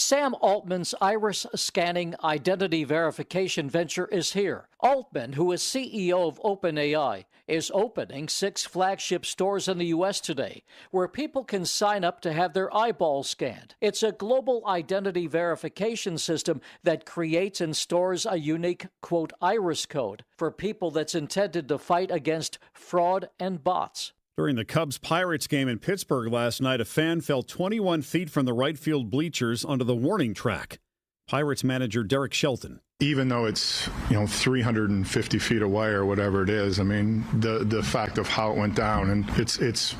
Sam Altman's iris scanning identity verification venture is here. Altman, who is CEO of OpenAI, is opening 6 flagship stores in the U.S. today, where people can sign up to have their eyeballs scanned. It's a global identity verification system that creates and stores a unique, quote, iris code for people that's intended to fight against fraud and bots. During the Cubs-Pirates game in Pittsburgh last night, a fan fell 21 feet from the right field bleachers onto the warning track. Pirates manager Derek Shelton. Even though it's 350 feet away or whatever it is, I mean, the fact of how it went down, and it's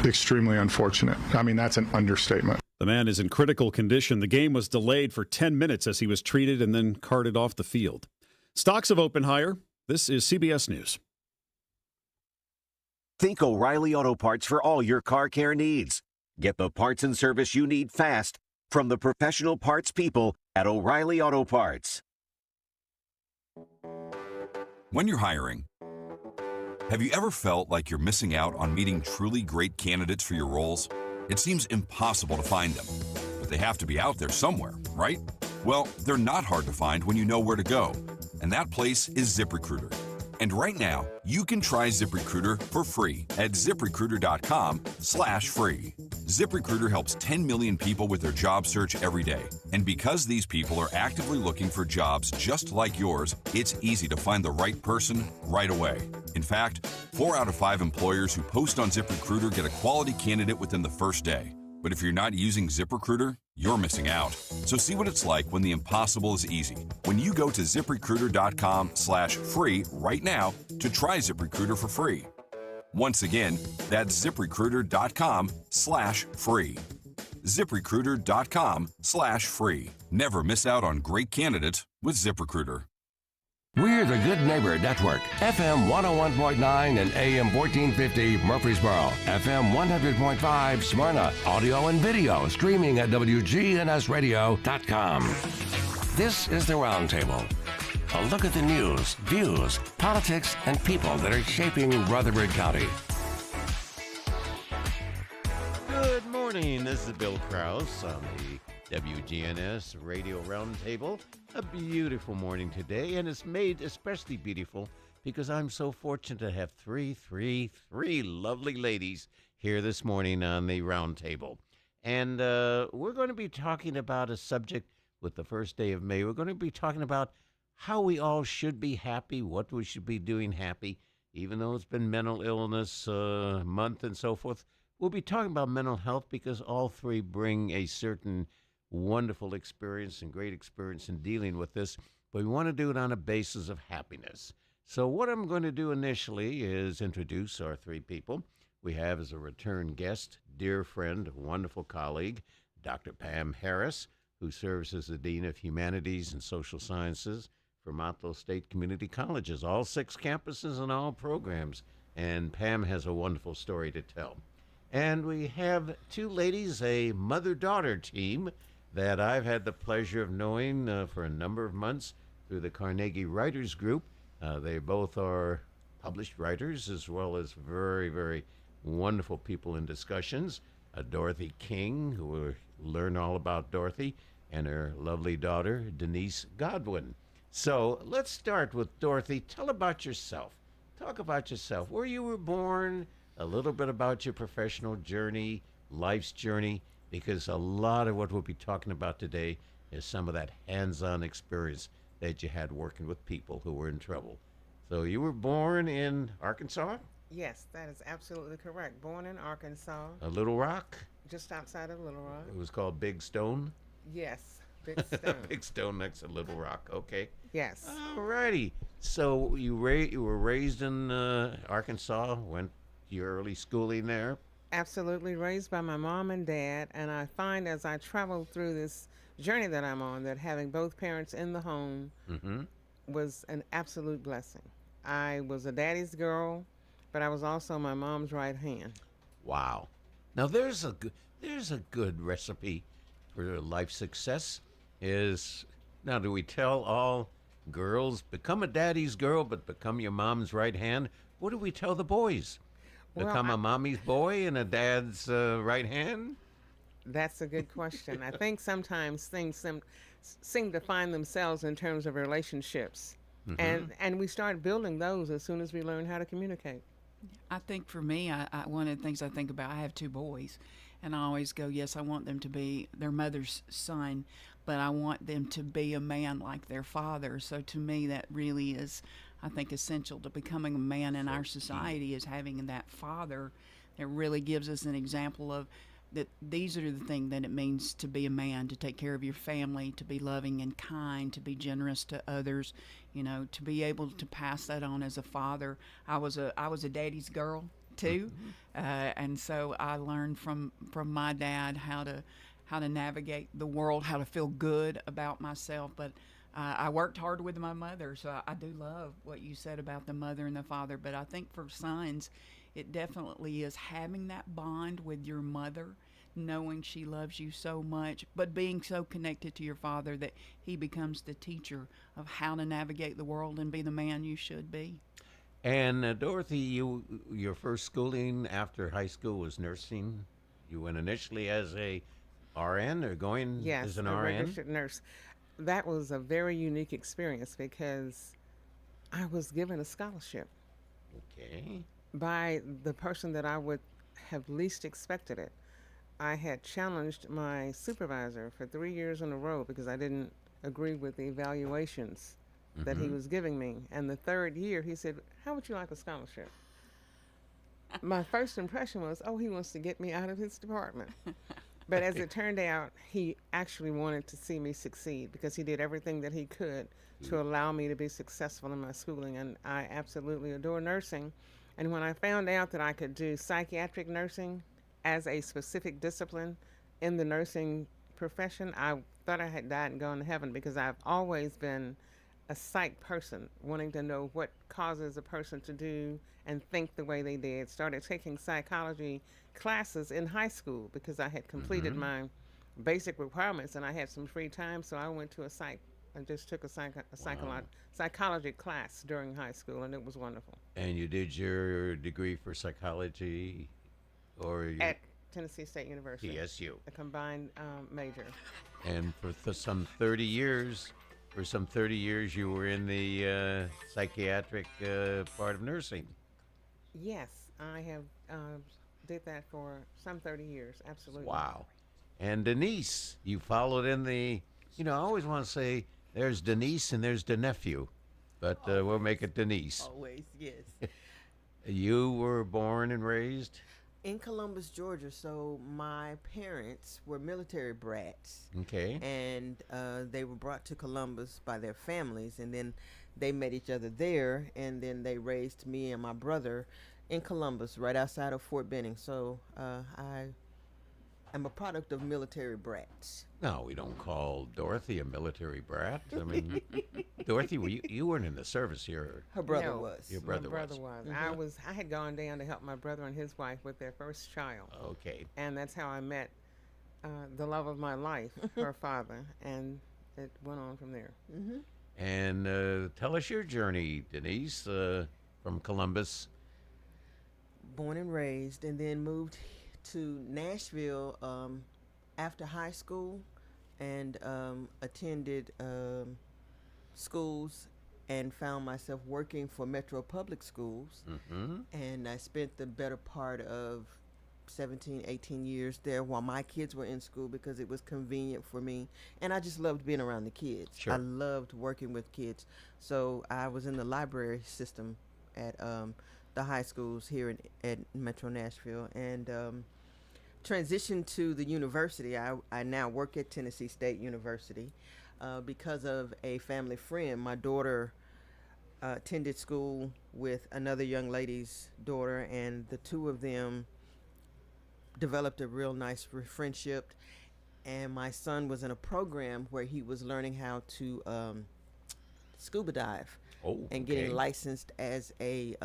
extremely unfortunate. I mean, that's an understatement. The man is in critical condition. The game was delayed for 10 minutes as he was treated and then carted off the field. Stocks have opened higher. This is CBS News. Think O'Reilly Auto Parts for all your car care needs. Get the parts and service you need fast from the professional parts people at O'Reilly Auto Parts. When you're hiring, have you ever felt like you're missing out on meeting truly great candidates for your roles? It seems impossible to find them, but they have to be out there somewhere, right? Well, they're not hard to find when you know where to go, and that place is ZipRecruiter. And right now, you can try ZipRecruiter for free at ZipRecruiter.com/free. ZipRecruiter helps 10 million people with their job search every day. And because these people are actively looking for jobs just like yours, it's easy to find the right person right away. In fact, 4 out of 5 employers who post on ZipRecruiter get a quality candidate within the first day. But if you're not using ZipRecruiter, you're missing out. So see what it's like when the impossible is easy. When you go to ZipRecruiter.com/free right now to try ZipRecruiter for free. Once again, that's ZipRecruiter.com/free. ZipRecruiter.com/free. Never miss out on great candidates with ZipRecruiter. We're the Good Neighbor Network, FM 101.9 and AM 1450 Murfreesboro, FM 100.5 Smyrna, audio and video streaming at wgnsradio.com. This is the Roundtable. A look at the news, views, politics, and people that are shaping Rutherford County. Good morning. This is Bill Krause on the WGNS Radio Roundtable. A beautiful morning today, and it's made especially beautiful because I'm so fortunate to have three lovely ladies here this morning on the Roundtable. And we're going to be talking about a subject with the first day of May. We're going to be talking about how we all should be happy, what we should be doing happy, even though it's been mental illness month and so forth. We'll be talking about mental health because all three bring a certain wonderful experience and great experience in dealing with this, but we want to do it on a basis of happiness. So what I'm going to do initially is introduce our three people. We have as a return guest, dear friend, wonderful colleague, Dr. Pam Harris, who serves as the Dean of Humanities and Social Sciences for Motlow State Community Colleges, all 6 campuses and all programs. And Pam has a wonderful story to tell. And we have 2 ladies, a mother-daughter team that I've had the pleasure of knowing for a number of months through the Carnegie Writers Group. They both are published writers as well as very, very wonderful people in discussions. Dorothy King, who will learn all about Dorothy, and her lovely daughter, Denise Godwin. So let's start with Dorothy. Tell about yourself. Talk about yourself, where you were born, a little bit about your professional journey, life's journey, because a lot of what we'll be talking about today is some of that hands-on experience that you had working with people who were in trouble. So you were born in Arkansas? Yes, that is absolutely correct. Born in Arkansas. Little Rock? Just outside of Little Rock. It was called Big Stone? Yes, Big Stone. Big Stone next to Little Rock. Okay. Yes. All righty. So you were raised in Arkansas, went to your early schooling there? Absolutely, raised by my mom and dad, and I find as I travel through this journey that I'm on that having both parents in the home was an absolute blessing. I was a daddy's girl, but I was also my mom's right hand. Wow. Now there's a good recipe for life success. Now do we tell all girls become a daddy's girl but become your mom's right hand? What do we tell the boys? Become a mommy's boy and a dad's right hand? That's a good question. I think sometimes things seem to find themselves in terms of relationships. And we start building those as soon as we learn how to communicate. I think for me, one of the things I think about, I have two boys, and I always go, yes, I want them to be their mother's son, but I want them to be a man like their father. So to me, that really is, I think, essential to becoming a man in our society, is having that father that really gives us an example of that these are the things that it means to be a man, to take care of your family, to be loving and kind, to be generous to others, to be able to pass that on as a father. I was a daddy's girl too, and so I learned from my dad how to navigate the world, how to feel good about myself. But I worked hard with my mother, so I do love what you said about the mother and the father. But I think for sons, it definitely is having that bond with your mother, knowing she loves you so much, but being so connected to your father that he becomes the teacher of how to navigate the world and be the man you should be. And Dorothy, your first schooling after high school was nursing. You went initially as a RN, or going as an RN? Yes, a registered nurse. That was a very unique experience because I was given a scholarship. Okay. By the person that I would have least expected it. I had challenged my supervisor for 3 years in a row because I didn't agree with the evaluations that he was giving me. And the third year, he said, "How would you like a scholarship?" My first impression was, oh, he wants to get me out of his department. But as it turned out, he actually wanted to see me succeed because he did everything that he could to allow me to be successful in my schooling. And I absolutely adore nursing. And when I found out that I could do psychiatric nursing as a specific discipline in the nursing profession, I thought I had died and gone to heaven, because I've always been a psych person, wanting to know what causes a person to do and think the way they did. Started taking psychology classes in high school because I had completed my basic requirements and I had some free time, so I went to I just took a psychology class during high school, and it was wonderful. And you did your degree for psychology, or at Tennessee State University, TSU, a combined major. And for some 30 years, you were in the psychiatric part of nursing. Yes, I have did that for some 30 years. Absolutely. Wow. And Denise, you followed in the. I always want to say there's Denise and there's the nephew, but we'll make it Denise. Always, yes. You were born and raised in Columbus, Georgia. So my parents were military brats. Okay. And they were brought to Columbus by their families, and then they met each other there, and then they raised me and my brother in Columbus, right outside of Fort Benning. So I'm a product of military brats. No, we don't call Dorothy a military brat. I mean, Dorothy, you weren't in the service here. Her brother was. Your brother was. I had gone down to help my brother and his wife with their first child. Okay. And that's how I met the love of my life, her father, and it went on from there. And tell us your journey, Denise, from Columbus. Born and raised, and then moved to Nashville after high school, and attended schools and found myself working for Metro Public Schools. And I spent the better part of 17, 18 years there while my kids were in school, because it was convenient for me, and I just loved being around the kids. Sure. I loved working with kids. So I was in the library system at the high schools here at Metro Nashville, and transitioned to the university. I now work at Tennessee State University because of a family friend. My daughter attended school with another young lady's daughter, and the two of them developed a real nice friendship. And my son was in a program where he was learning how to scuba dive and getting licensed as a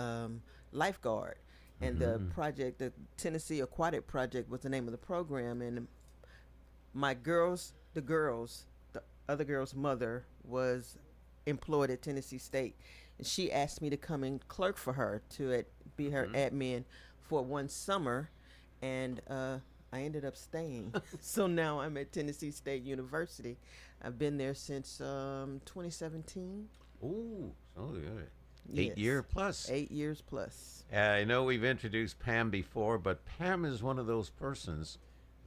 lifeguard. And the project, the Tennessee Aquatic Project, was the name of the program. And the other girl's mother was employed at Tennessee State. And she asked me to come and clerk for her, to be her admin for one summer. And I I ended up staying. So now I'm at Tennessee State University. I've been there since 2017. Ooh, so good. Yes. 8 year plus. 8 years plus. I know we've introduced Pam before, but Pam is one of those persons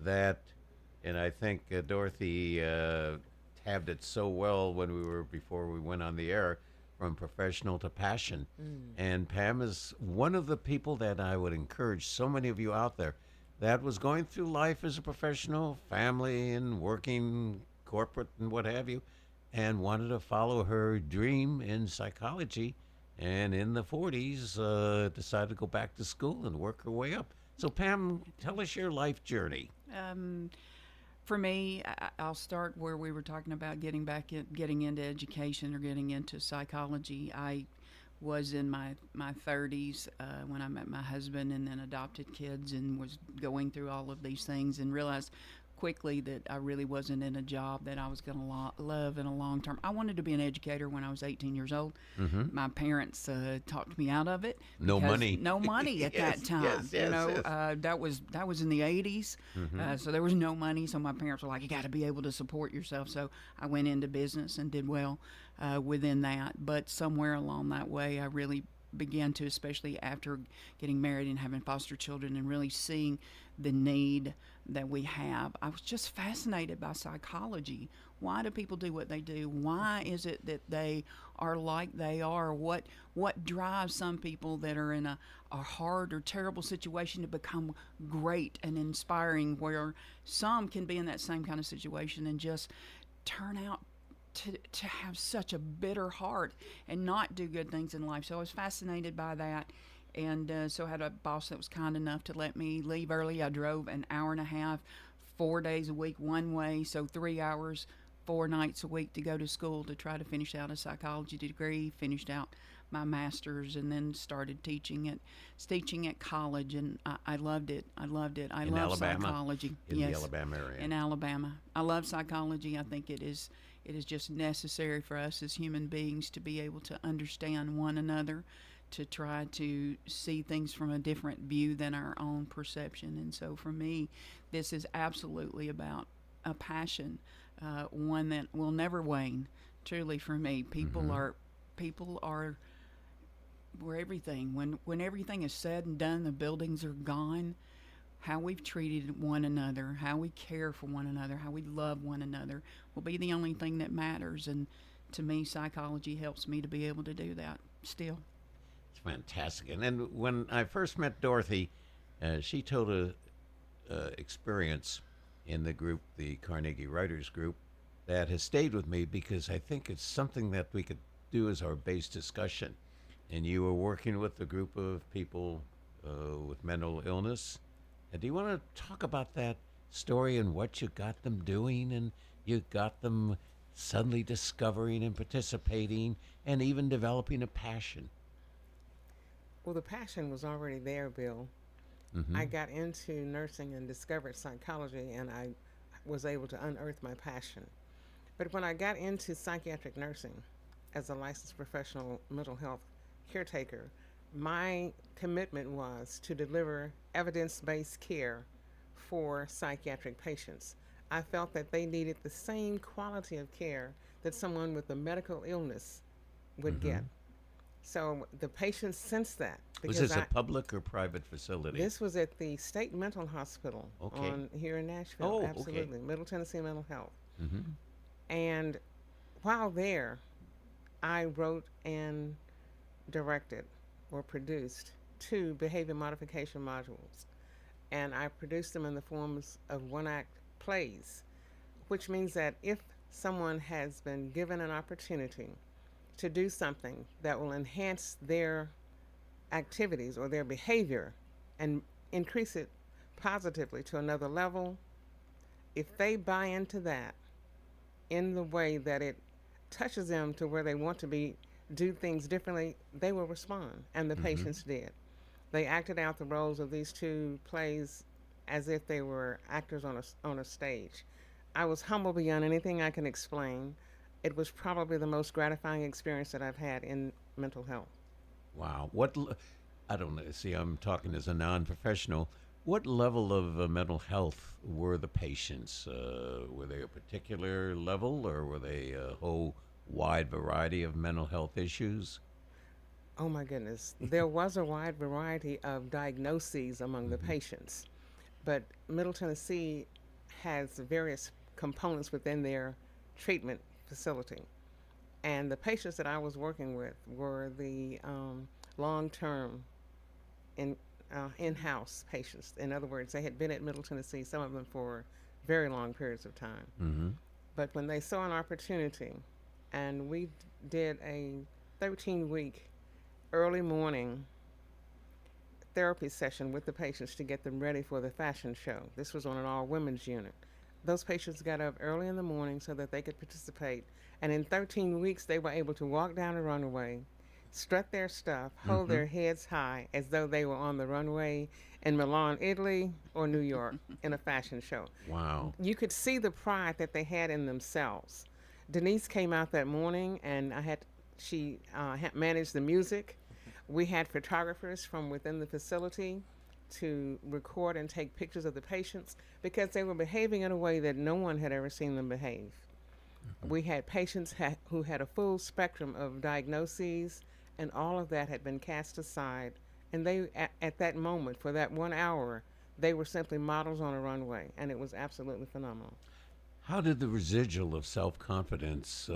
that, and I think Dorothy tabbed it so well before we went on the air, from professional to passion. And Pam is one of the people that I would encourage so many of you out there that was going through life as a professional, family and working corporate and what have you, and wanted to follow her dream in psychology, and in the 40s decided to go back to school and work her way up. So Pam, tell us your life journey. For me, I'll start where we were talking about getting into education or getting into psychology. I was in my 30s when I met my husband, and then adopted kids, and was going through all of these things, and realized quickly that I really wasn't in a job that I was going to love in a long term. I wanted to be an educator when I was 18 years old. My parents talked me out of it. No money. No money at that time. That was in the 80s. So there was no money. So my parents were like, you got to be able to support yourself. So I went into business and did well within that. But somewhere along that way, I really began to, especially after getting married and having foster children and really seeing the need that we have. I was just fascinated by psychology. Why do people do what they do? Why is it that they are like they are? What drives some people that are in a hard or terrible situation to become great and inspiring, where some can be in that same kind of situation and just turn out to have such a bitter heart and not do good things in life. So I was fascinated by that. And so I had a boss that was kind enough to let me leave early. I drove an hour and a half, 4 days a week, one way. So 3 hours, 4 nights a week to go to school to try to finish out a psychology degree, finished out my master's, and then started teaching at college. And I loved it. I love psychology. In the Alabama area. In Alabama. I love psychology. I think it is just necessary for us as human beings to be able to understand one another, to try to see things from a different view than our own perception. And so for me, this is absolutely about a passion, one that will never wane. Truly, for me, people are we're everything. When everything is said and done, the buildings are gone. How we've treated one another, how we care for one another, how we love one another will be the only thing that matters. And to me, psychology helps me to be able to do that still. It's fantastic. And then when I first met Dorothy, she told a experience in the group, the Carnegie Writers Group, that has stayed with me because I think it's something that we could do as our base discussion. And you were working with a group of people with mental illness. And do you want to talk about that story and what you got them doing, and you got them suddenly discovering and participating and even developing a passion? Well, the passion was already there, Bill. I got into nursing and discovered psychology, and I was able to unearth my passion. But when I got into psychiatric nursing as a licensed professional mental health caretaker, my commitment was to deliver evidence-based care for psychiatric patients. I felt that they needed the same quality of care that someone with a medical illness would get. So the patients sensed that. Was this a public or private facility? This was at the State Mental Hospital here in Nashville. Absolutely. Middle Tennessee Mental Health. And while there, I wrote and directed or produced 2 behavior modification modules. And I produced them in the forms of one-act plays, which means that if someone has been given an opportunity to do something that will enhance their activities or their behavior and increase it positively to another level, if they buy into that in the way that it touches them to where they want to do things differently, they will respond. And the patients did. They acted out the roles of these 2 plays as if they were actors on a stage. I was humble beyond anything I can explain. It was probably the most gratifying experience that I've had in mental health. Wow. I don't know. See, I'm talking as a non-professional. What level of mental health were the patients? Were they a particular level, or were they a whole wide variety of mental health issues? Oh my goodness. There was a wide variety of diagnoses among the patients, but Middle Tennessee has various components within their treatment facility. And the patients that I was working with were the long-term in in-house patients. In other words, they had been at Middle Tennessee, some of them for very long periods of time. Mm-hmm. But when they saw an opportunity, and we did a 13-week early morning therapy session with the patients to get them ready for the fashion show. This was on an all-women's unit. Those patients got up early in the morning so that they could participate. And in 13 weeks, they were able to walk down the runway, strut their stuff, hold their heads high as though they were on the runway in Milan, Italy, or New York in a fashion show. Wow. You could see the pride that they had in themselves. Denise came out that morning, and she managed the music. We had photographers from within the facility to record and take pictures of the patients because they were behaving in a way that no one had ever seen them behave. We had patients who had a full spectrum of diagnoses, and all of that had been cast aside. And they, at that moment, for that 1 hour, they were simply models on a runway, and it was absolutely phenomenal. How did the residual of self-confidence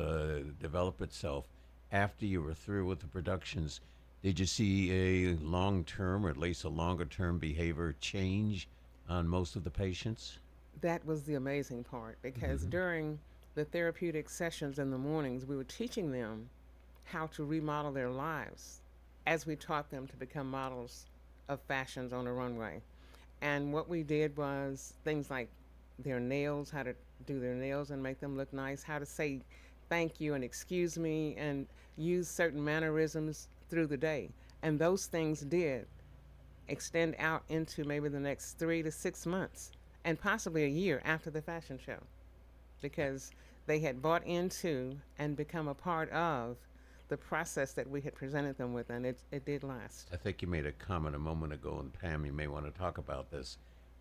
develop itself after you were through with the productions? Did you see a long-term, or at least a longer-term behavior change on most of the patients? That was the amazing part, because during the therapeutic sessions in the mornings, we were teaching them how to remodel their lives as we taught them to become models of fashions on a runway. And what we did was things like their nails, how to do their nails and make them look nice, how to say thank you and excuse me, and use certain mannerisms through the day. And those things did extend out into maybe the next 3 to 6 months and possibly a year after the fashion show, because they had bought into and become a part of the process that we had presented them with, and it did last. I think you made a comment a moment ago, and Pam, you may want to talk about this.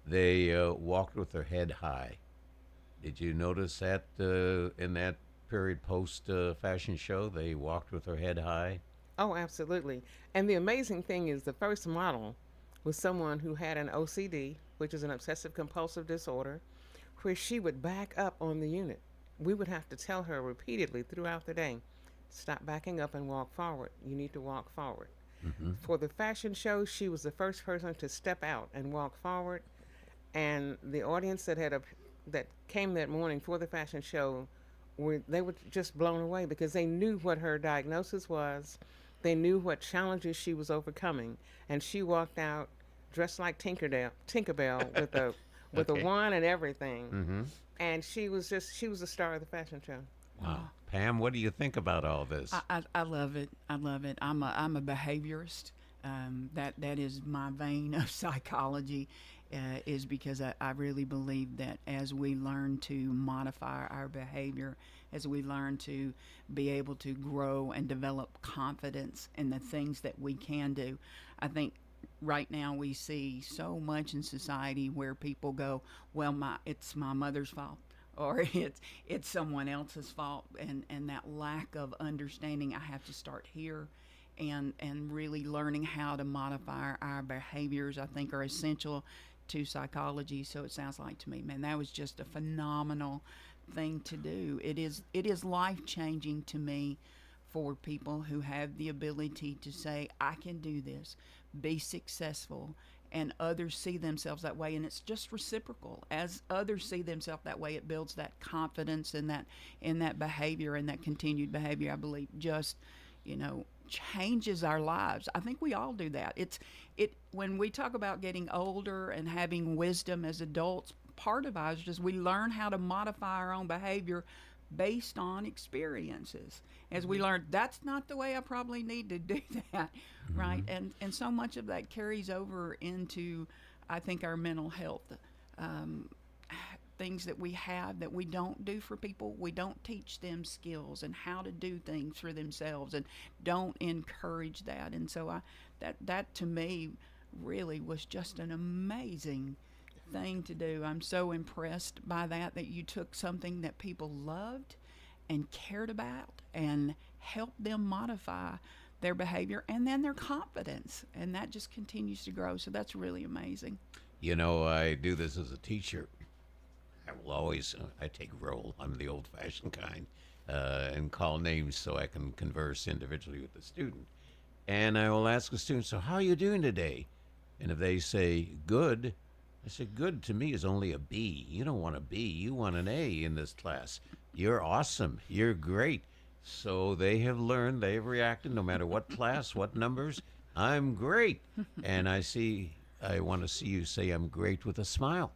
They walked with their head high. Did you notice that in that period post-fashion show, they walked with their head high? Oh, absolutely. And the amazing thing is the first model was someone who had an OCD, which is an obsessive compulsive disorder, where she would back up on the unit. We would have to tell her repeatedly throughout the day, stop backing up and walk forward. You need to walk forward. For the fashion show, she was the first person to step out and walk forward. And the audience that came that morning for the fashion show, they were just blown away because they knew what her diagnosis was. They knew what challenges she was overcoming. And she walked out dressed like Tinkerbell with a wand and everything. And she was the star of the fashion show. Wow. Pam, what do you think about all this? I love it. I love it. I'm a behaviorist. That is my vein of psychology, is because I really believe that as we learn to modify our behavior, as we learn to be able to grow and develop confidence in the things that we can do, I think right now we see so much in society where people go, well, it's my mother's fault, or it's someone else's fault, and that lack of understanding. I have to start here, and really learning how to modify our behaviors, I think, are essential to psychology. So it sounds like to me, man, that was just a phenomenal thing to do. It is life-changing to me for people who have the ability to say, I can do this, be successful, and others see themselves that way, and it's just reciprocal. As others see themselves that way, it builds that confidence in that behavior, and that continued behavior, I believe, just changes our lives. I think we all do that. When we talk about getting older and having wisdom as adults, part of ours is just we learn how to modify our own behavior based on experiences. As we learn, that's not the way I probably need to do that, right? And so much of that carries over into, I think, our mental health. Things that we have that we don't do for people, we don't teach them skills and how to do things for themselves, and don't encourage that. And so that to me really was just an amazing thing to do. I'm so impressed by that you took something that people loved and cared about and helped them modify their behavior and then their confidence, and that just continues to grow. So that's really amazing. You know, I do this as a teacher. I will always, I take roll. I'm the old-fashioned kind, and call names so I can converse individually with the student. And I will ask the student, so how are you doing today? And if they say, good, I say, good to me is only a B. You don't want a B. You want an A in this class. You're awesome. You're great. So they have learned, they have reacted, no matter what class, what numbers, I'm great. And I want to see you say I'm great with a smile.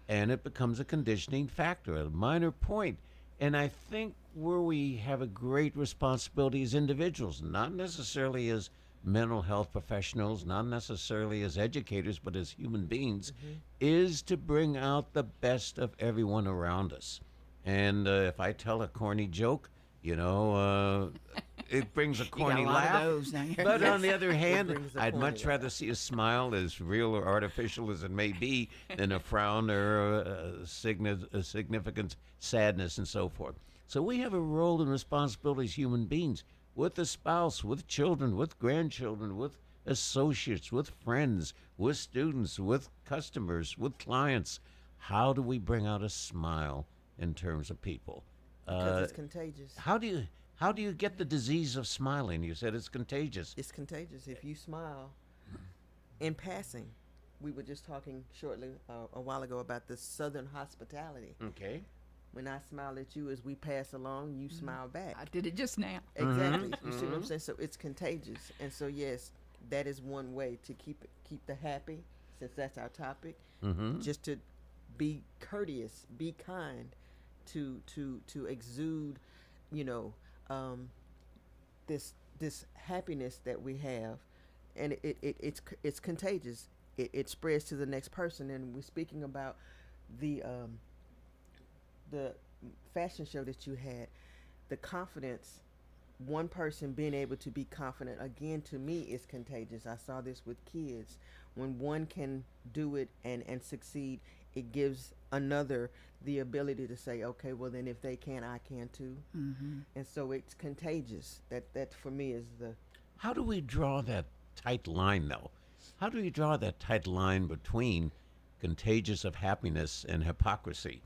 And it becomes a conditioning factor, a minor point. And I think where we have a great responsibility as individuals, not necessarily as mental health professionals, not necessarily as educators, but as human beings, is to bring out the best of everyone around us. And if I tell a corny joke, you know, it brings a corny laugh. But on the other hand, I'd much rather see a smile, as real or artificial as it may be, than a frown or a significant sadness and so forth. So we have a role and responsibility as human beings, with a spouse, with children, with grandchildren, with associates, with friends, with students, with customers, with clients. How do we bring out a smile in terms of people? Because it's contagious. How do you get the disease of smiling? You said it's contagious. It's contagious. If you smile in passing, we were just talking shortly a while ago about the Southern hospitality. Okay. When I smile at you as we pass along, you smile back. I did it just now. Exactly. You see what I'm saying? So it's contagious. And so, yes, that is one way to keep the happy, since that's our topic, just to be courteous, be kind, to exude, you know, this happiness that we have, and it's contagious. It spreads to the next person. And we're speaking about the fashion show that you had, the confidence. One person being able to be confident, again, to me, is contagious. I saw this with kids. When one can do it and succeed, it gives another the ability to say, okay, well then if they can, I can too. And so it's contagious. That for me is the... How do we draw that tight line, though? How do we draw that tight line between contagious of happiness and hypocrisy?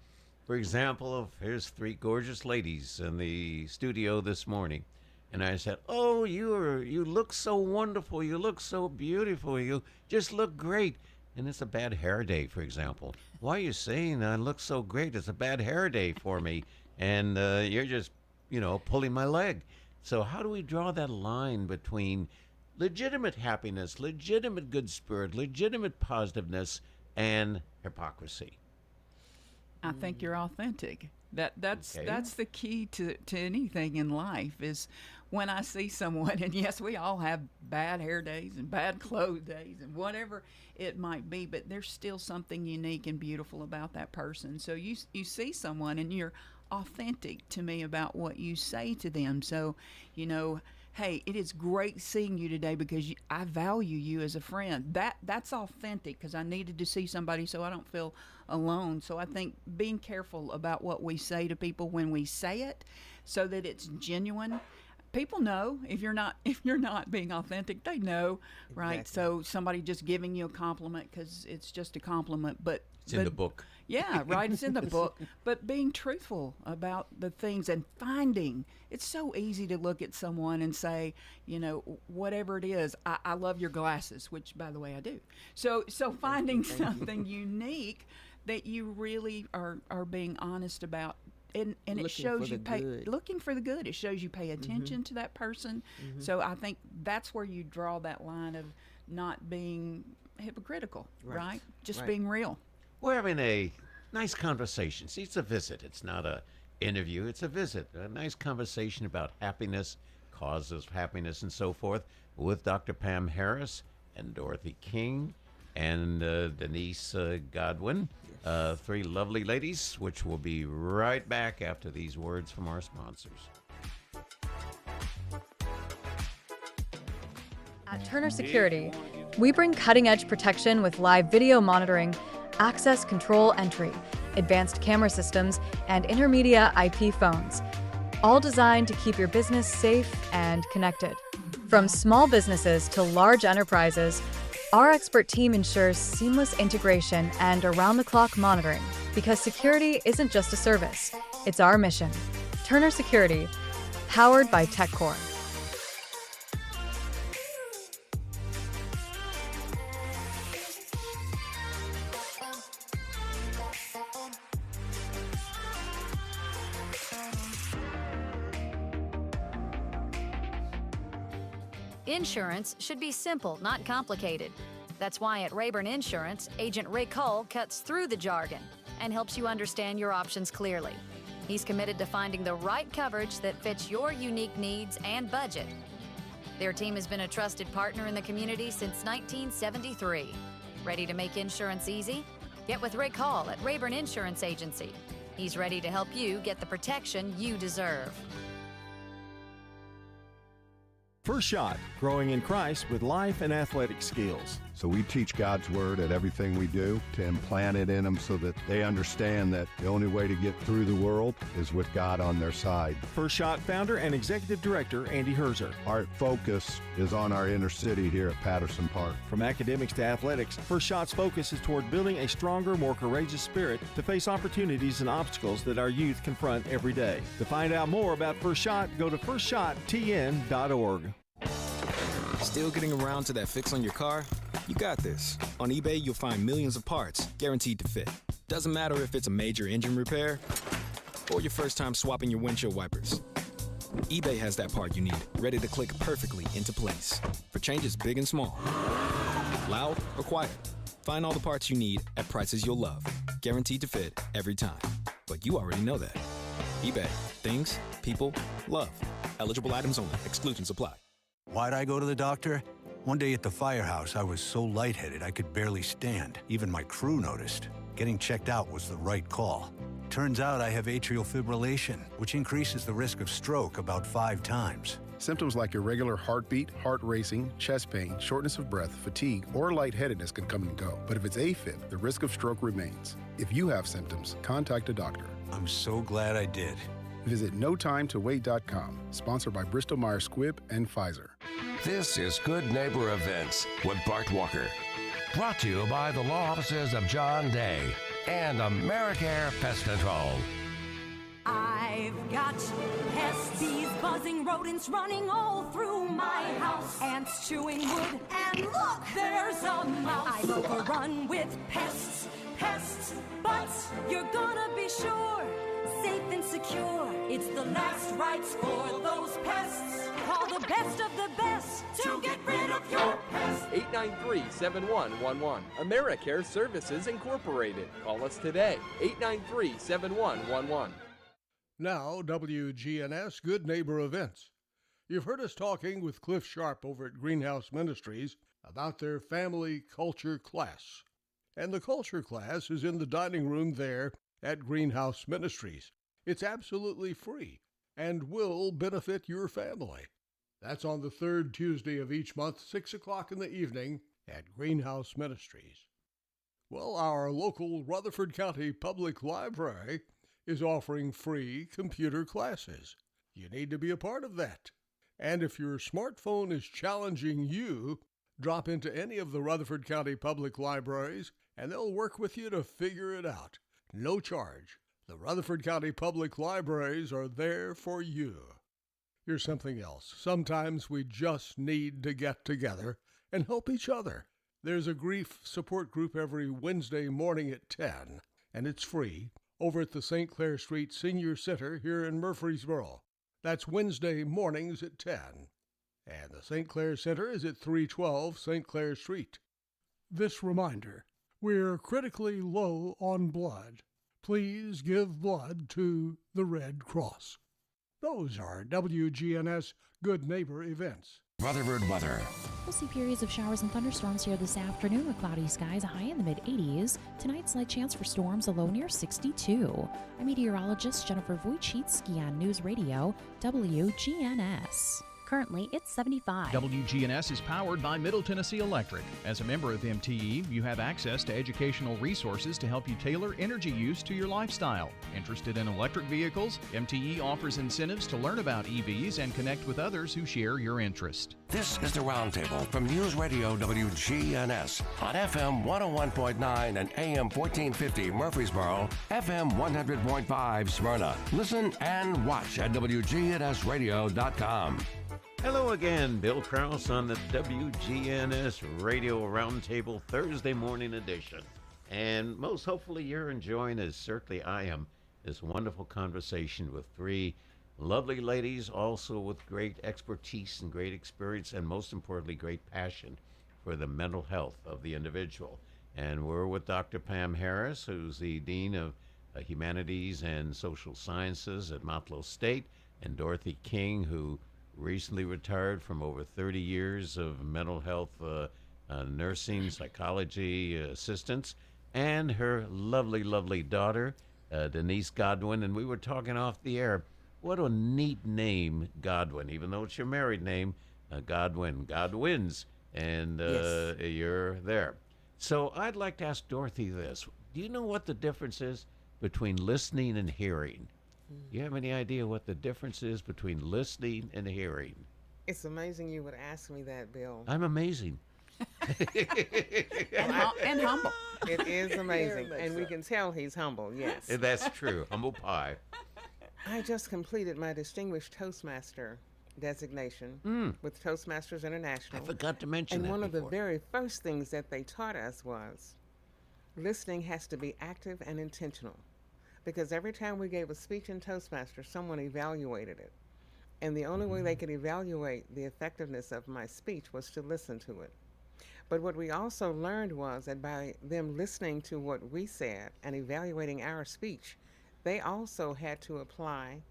For example, here's three gorgeous ladies in the studio this morning, and I said, oh, you look so wonderful, you look so beautiful, you just look great. And it's a bad hair day, for example. Why are you saying I look so great? It's a bad hair day for me, and you're just, pulling my leg. So how do we draw that line between legitimate happiness, legitimate good spirit, legitimate positiveness, and hypocrisy? I think you're authentic. That's the key to anything in life, is when I see someone, and yes, we all have bad hair days and bad clothes days and whatever it might be, but there's still something unique and beautiful about that person. So you see someone and you're authentic to me about what you say to them. So, hey, it is great seeing you today because I value you as a friend. That's authentic, because I needed to see somebody so I don't feel alone. So I think being careful about what we say to people when we say it, so that it's genuine. People know if you're not being authentic. They know, right? Exactly. So somebody just giving you a compliment because it's just a compliment, but It's in the book. Yeah, right. It's in the book. But being truthful about the things and finding, it's so easy to look at someone and say, whatever it is, I love your glasses, which, by the way, I do. So finding something unique that you really are being honest about. And it shows you looking for the good. It shows you pay attention to that person. So I think that's where you draw that line of not being hypocritical, right? Just being real. We're having a nice conversation. See, it's a visit. It's not a interview. It's a visit. A nice conversation about happiness, causes of happiness, and so forth, with Dr. Pam Harris and Dorothy King and Denise Godwin. Three lovely ladies, which will be right back after these words from our sponsors. At Turner Security, We bring cutting-edge protection with live video monitoring, access control entry, advanced camera systems, and intermedia IP phones, all designed to keep your business safe and connected. From small businesses to large enterprises, our expert team ensures seamless integration and around-the-clock monitoring, because security isn't just a service, it's our mission. Turner Security, powered by TechCore. Insurance should be simple, not complicated. That's why at Rayburn Insurance, Agent Rick Hull cuts through the jargon and helps you understand your options clearly. He's committed to finding the right coverage that fits your unique needs and budget. Their team has been a trusted partner in the community since 1973. Ready to make insurance easy? Get with Rick Hall at Rayburn Insurance Agency. He's ready to help you get the protection you deserve. First Shot, growing in Christ with life and athletic skills. So we teach God's Word at everything we do to implant it in them so that they understand that the only way to get through the world is with God on their side. First Shot founder and executive director Andy Herzer. Our focus is on our inner city here at Patterson Park. From academics to athletics, First Shot's focus is toward building a stronger, more courageous spirit to face opportunities and obstacles that our youth confront every day. To find out more about First Shot, go to firstshottn.org. Still getting around to that fix on your car? You got this. On eBay, you'll find millions of parts guaranteed to fit. Doesn't matter if it's a major engine repair or your first time swapping your windshield wipers. eBay has that part you need, ready to click perfectly into place for changes big and small, loud or quiet. Find all the parts you need at prices you'll love, guaranteed to fit every time. But you already know that. eBay. Things, people, love. Eligible items only. Exclusions apply. Why'd I go to the doctor? One day at the firehouse, I was so lightheaded I could barely stand. Even my crew noticed. Getting checked out was the right call. Turns out I have atrial fibrillation, which increases the risk of stroke about 5 times. Symptoms like irregular heartbeat, heart racing, chest pain, shortness of breath, fatigue, or lightheadedness can come and go. But if it's AFib, the risk of stroke remains. If you have symptoms, contact a doctor. I'm so glad I did. Visit NoTimeToWait.com, sponsored by Bristol-Myers Squibb and Pfizer. This is Good Neighbor Events with Bart Walker. Brought to you by the law offices of John Day and AmeriCare Pest Control. I've got pests, bees, buzzing, rodents running all through my house. Ants chewing wood, and look, there's a mouse. I'm overrun with pests, but you're gonna be sure, safe and secure. It's the last rites for those pests. Call the best of the best to get rid of your pests. 893-7111. AmeriCare Services Incorporated. Call us today. 893-7111. Now, WGNS Good Neighbor Events. You've heard us talking with Cliff Sharp over at Greenhouse Ministries about their family culture class. And the culture class is in the dining room there at Greenhouse Ministries. It's absolutely free and will benefit your family. That's on the third Tuesday of each month, 6 o'clock in the evening at Greenhouse Ministries. Well, our local Rutherford County Public Library is offering free computer classes. You need to be a part of that. And if your smartphone is challenging you, drop into any of the Rutherford County Public Libraries and they'll work with you to figure it out. No charge. The Rutherford County Public Libraries are there for you. Here's something else. Sometimes we just need to get together and help each other. There's a grief support group every Wednesday morning at 10, and it's free, over at the St. Clair Street Senior Center here in Murfreesboro. That's Wednesday mornings at 10. And the St. Clair Center is at 312 St. Clair Street. This reminder, we're critically low on blood. Please give blood to the Red Cross. Those are WGNS Good Neighbor Events. Rutherford weather. We'll see periods of showers and thunderstorms here this afternoon with cloudy skies, a high in the mid-80s. Tonight, slight chance for storms, a low near 62. I'm meteorologist Jennifer Wojcicki on News Radio, WGNS. Currently, it's 75. WGNS is powered by Middle Tennessee Electric. As a member of MTE, you have access to educational resources to help you tailor energy use to your lifestyle. Interested in electric vehicles? MTE offers incentives to learn about EVs and connect with others who share your interest. This is the Roundtable from News Radio WGNS on FM 101.9 and AM 1450 Murfreesboro, FM 100.5 Smyrna. Listen and watch at wgnsradio.com. Hello again, Bill Krause on the WGNS Radio Roundtable Thursday morning edition. And most hopefully you're enjoying, as certainly I am, this wonderful conversation with three lovely ladies, also with great expertise and great experience, and most importantly, great passion for the mental health of the individual. And we're with Dr. Pam Harris, who's the Dean of Humanities and Social Sciences at Motlow State, and Dorothy King, who recently retired from over 30 years of mental health nursing, psychology assistance, and her lovely, lovely daughter, Denise Godwin. And we were talking off the air. What a neat name, Godwin, even though it's your married name, Godwins, and Yes. You're there. So I'd like to ask Dorothy this. Do you know what the difference is between listening and hearing? Do you have any idea what the difference is between listening and hearing? It's amazing you would ask me that, Bill. I'm amazing. And humble. It is amazing. much And we so. can tell he's humble, yes. That's true. Humble pie. I just completed my Distinguished Toastmaster designation with Toastmasters I International. forgot to mention And that one of the before. very first things that they taught us was listening has to be active and intentional. Because every time we gave a speech in Toastmasters, someone evaluated it. And the only way they could evaluate the effectiveness of my speech was to listen to it. But what we also learned was that by them listening to what we said and evaluating our speech, they also had to apply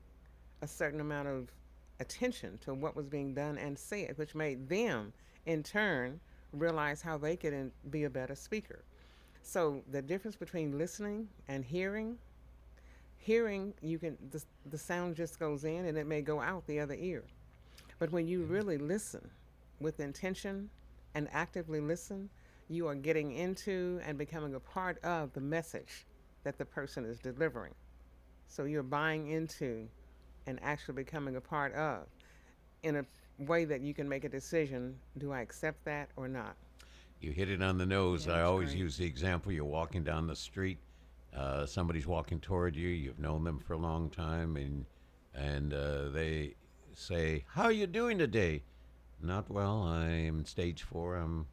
a certain amount of attention to what was being done and said, which made them, in turn, realize how they could be a better speaker. So the difference between listening and hearing, you can the sound just goes in and it may go out the other ear. But when you really listen with intention and actively listen, you are getting into and becoming a part of the message that the person is delivering. So you're buying into and actually becoming a part of in a way that you can make a decision, do I accept that or not? You hit it on the nose. Yeah, I that's always great. use the example, you're walking down the street, somebody's walking toward you, you've known them for a long time, and they say, how are you doing today? Not well, I'm in stage 4, I'm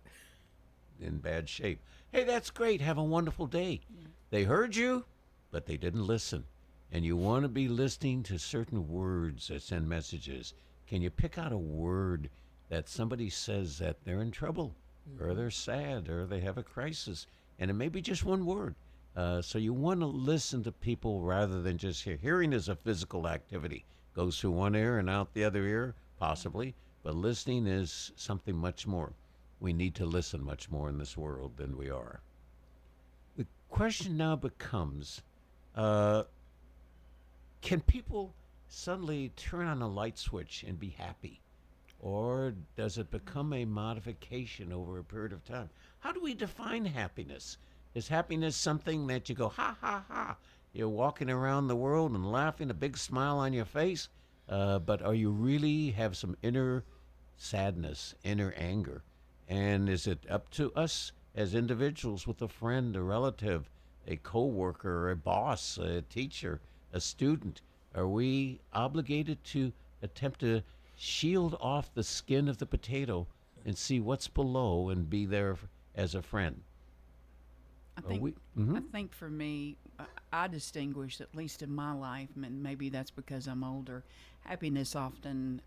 in bad shape. Hey, that's great, have a wonderful day. Yeah. They heard you, but they didn't listen. And you want to be listening to certain words that send messages. Can you pick out a word that somebody says that they're in trouble, or they're sad, or they have a crisis? And it may be just one word. So you want to listen to people rather than just hear. Hearing is a physical activity. Goes through one ear and out the other ear, possibly. But listening is something much more. We need to listen much more in this world than we are. The question now becomes, can people suddenly turn on a light switch and be happy? Or does it become a modification over a period of time? How do we define happiness? Is happiness something that you go, ha, ha, ha? You're walking around the world and laughing, a big smile on your face, but are you really have some inner sadness, inner anger? And is it up to us as individuals with a friend, a relative, a co-worker, a boss, a teacher, a student? Are we obligated to attempt to shield off the skin of the potato and see what's below and be there as a friend? I think for me, I distinguish, at least in my life, and maybe that's because I'm older, happiness often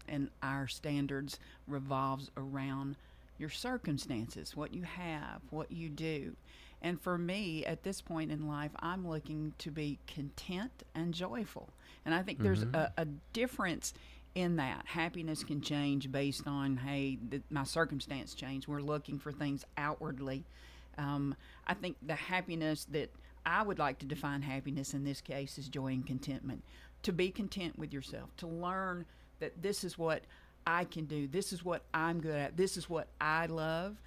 in our standards revolves around your circumstances, what you have, what you do. And for me, at this point in life, I'm looking to be content and joyful. And I think there's a difference in that. Happiness can change based on, hey, my circumstance changed. We're looking for things outwardly. I think the happiness that I would like to define happiness in this case is joy and contentment. To be content with yourself, to learn that this is what I can do, this is what I'm good at, this is what I love,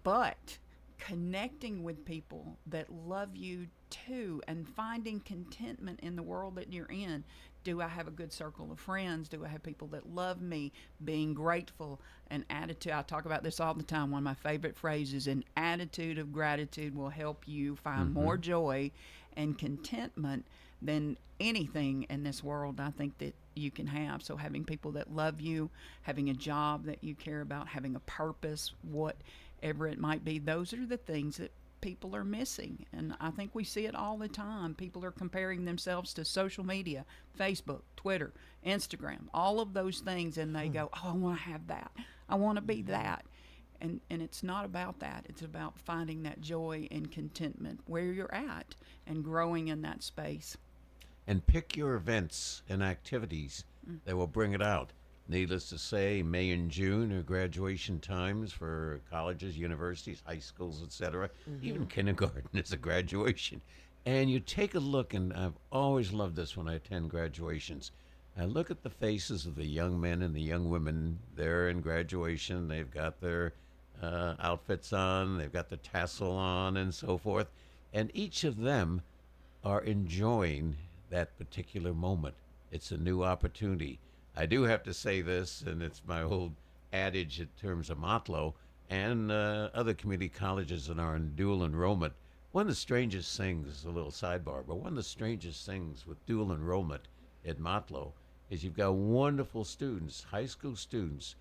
but connecting with people that love you too and finding contentment in the world that you're in. Do I have a good circle of friends? Do I have people that love me? Being grateful, an attitude. I talk about this all the time. One of my favorite phrases, an attitude of gratitude will help you find more joy and contentment than anything in this world I think that you can have. So having people that love you, having a job that you care about, having a purpose, whatever it might be, those are the things that people are missing. And I think we see it all the time. People are comparing themselves to social media, Facebook, Twitter, Instagram, all of those things, and they go, oh, I want to have that. I want to be that. And it's not about that. It's about finding that joy and contentment where you're at and growing in that space. And pick your events and activities that will bring it out. Needless to say, May and June are graduation times for colleges, universities, high schools, etc. Even kindergarten is a graduation. And you take a look, and I've always loved this when I attend graduations. I look at the faces of the young men and the young women. They're in graduation. They've got their outfits on. They've got the tassel on and so forth. And each of them are enjoying that particular moment. It's a new opportunity. I do have to say this, and it's my old adage in terms of Motlow and other community colleges that are in dual enrollment. One of the strangest things, a little sidebar, but one of the strangest things with dual enrollment at Motlow is you've got wonderful students, high school students,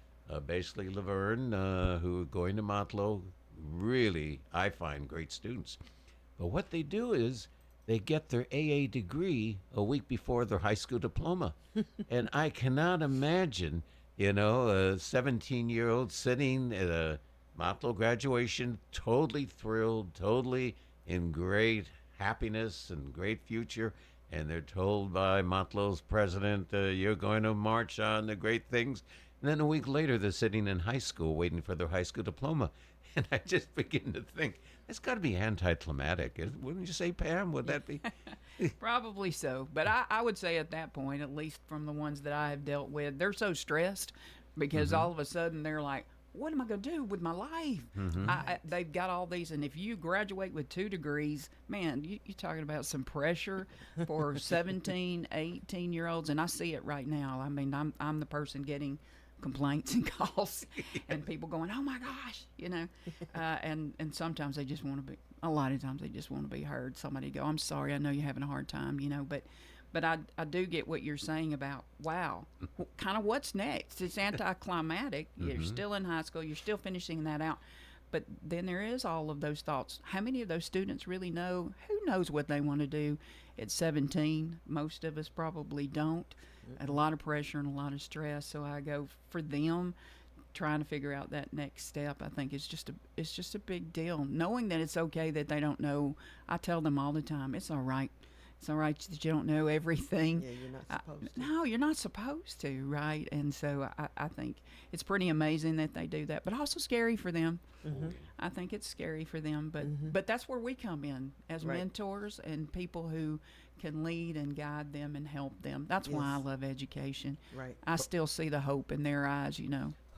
basically Laverne, who are going to Motlow, really, I find, great students. But what they do is they get their AA degree a week before their high school diploma. And I cannot imagine, a 17-year-old sitting at a Motlow graduation, totally thrilled, totally in great happiness and great future. And they're told by Motlow's president, you're going to march on the great things. And then a week later, they're sitting in high school waiting for their high school diploma. And I just begin to think, it's got to be anticlimactic. Wouldn't you say, Pam? Would that be? Probably so. But I would say at that point, at least from the ones that I have dealt with, they're so stressed because all of a sudden they're like, what am I going to do with my life? They've got all these. And if you graduate with 2 degrees, man, you're talking about some pressure for 17, 18-year-olds. And I see it right now. I mean, I'm the person getting complaints and calls and people going, oh my gosh, and sometimes they just want to be, a lot of times they just want to be heard. Somebody go, I'm sorry, I know you're having a hard time, but I do get what you're saying about, wow, kind of what's next. It's anticlimactic. You're still in high school, you're still finishing that out, but then there is all of those thoughts. How many of those students really know? Who knows what they want to do at 17? Most of us probably don't. A lot of pressure and a lot of stress. So I go, for them, trying to figure out that next step, I think it's just a big deal. Knowing that it's okay that they don't know. I tell them all the time, it's all right. It's all right that you don't know everything. Yeah, you're not supposed to. No, you're not supposed to, right? And so I think it's pretty amazing that they do that, but also scary for them. I think it's scary for them, but that's where we come in as mentors and people who can lead and guide them and help them. That's why I love education. Right. I still see the hope in their eyes,